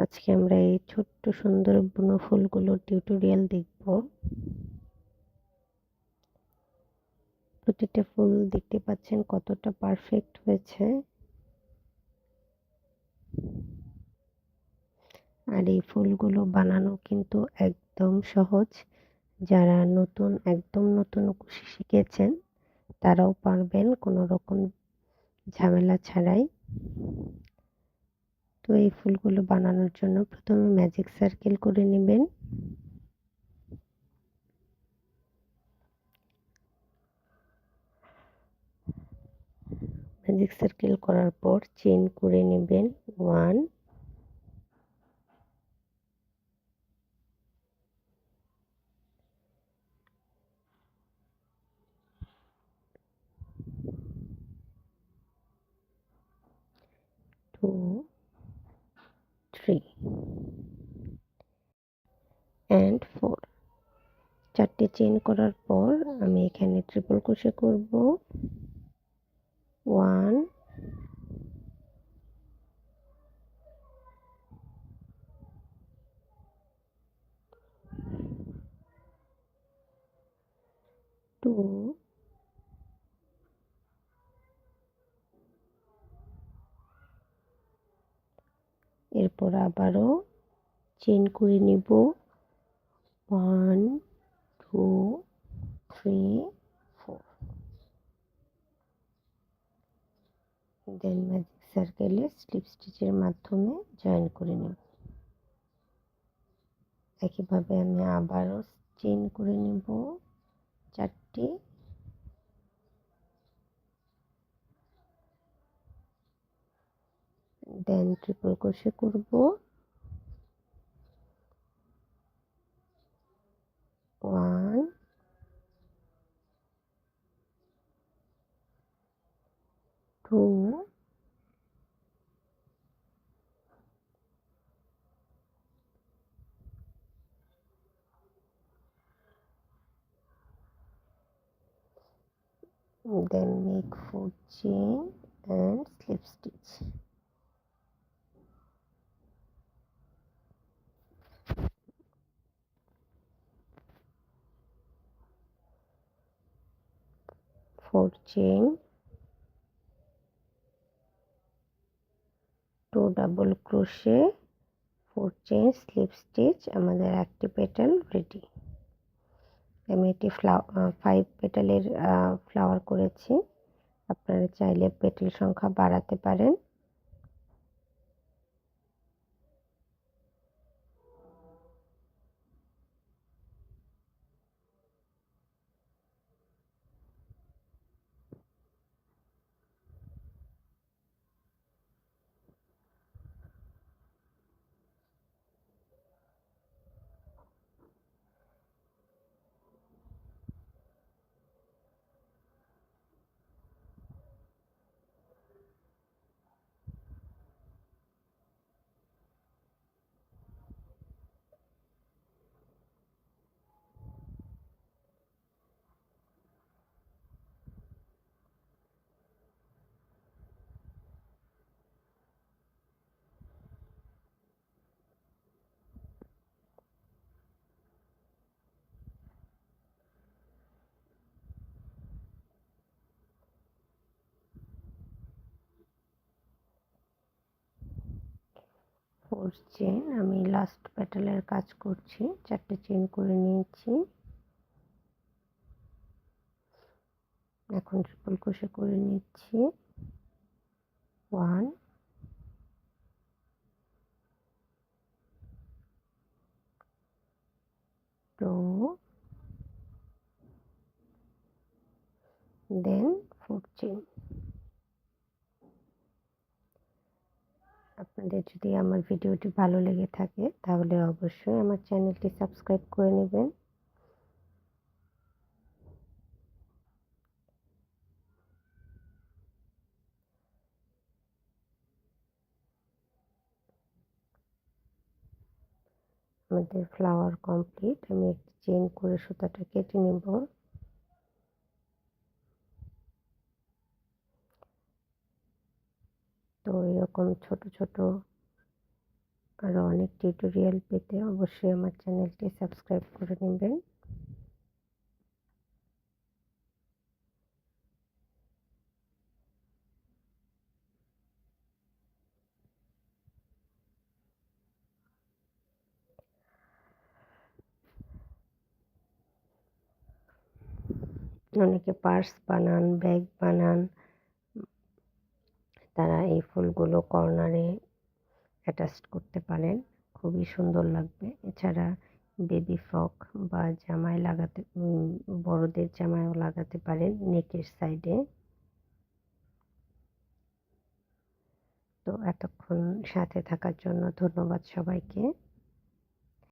আজকে আমরা এই ছোট্ট সুন্দর বুনো ফুলগুলোর টিউটোরিয়াল দেখব। প্রতিটা ফুল দেখতে পাচ্ছেন কতটা পারফেক্ট হয়েছে। আর এই ফুলগুলো বানানো কিন্তু একদম সহজ। যারা একদম নতুন কুশি শিখেছেন তারাও পারবেন কোনো রকম ঝামেলা ছাড়াই। তো এই ফুলগুলো বানানোর জন্য প্রথমে ম্যাজিক সার্কেল করে নেবেন। ম্যাজিক সার্কেল করার পর চেইন করে নেবেন 1, 2, 3 and 4। চারটে চেইন করার পর আমি এখানে ট্রিপল ক্রোশে করব। 1, 2, এরপর আবারও চেইন করে নিব 1, 2, 3, 4। দেন ম্যাজিক সার্কেলে স্লিপ স্টিচের মাধ্যমে জয়েন করে নেব। একইভাবে আমি আবারও চেইন করে নেব 4টে। দেন ট্রিপল ক্রোশে করব। 1, 2, 'then make 4 chain and slip stitch। Four chain, 2 double crochet, 4 chain slip stitch. আমাদের একটি পেটাল রেডি। আমি একটি 5 পেটালের ফ্লাওয়ার করেছি। আপনারা চাইলে পেটাল সংখ্যা বাড়াতে পারেন। ফোর চেইন, আমি লাস্ট পেটালের কাজ করছি। 4টে চেইন করে নিয়েছি। এখন ট্রিপল ক্রোশে করে নিচ্ছি। 1, 2, দেন 4 চেইন। আপনাদের যদি আমার ভিডিওটি ভালো লেগে থাকে তাহলে অবশ্যই আমার চ্যানেলটি সাবস্ক্রাইব করে নেবেন। আমাদের ফ্লাওয়ার কমপ্লিট। আমি একটি চেইন করে সুতাটা কেটে নেব। তো এরকম ছোট ছোট আরও অনেক টিউটোরিয়াল পেতে অবশ্যই আমার চ্যানেলটি সাবস্ক্রাইব করে নেবেন। অনেকে পার্স বানান, ব্যাগ বানান, তারা এই ফুলগুলো কর্নারে অ্যাটাচ করতে পারেন, খুবই সুন্দর লাগবে। এছাড়া বেবি ফ্রক বা জামায় লাগাতে, বড়দের জামায়ও লাগাতে পারেন নেকের সাইডে। তো এতক্ষণ সাথে থাকার জন্য ধন্যবাদ সবাইকে।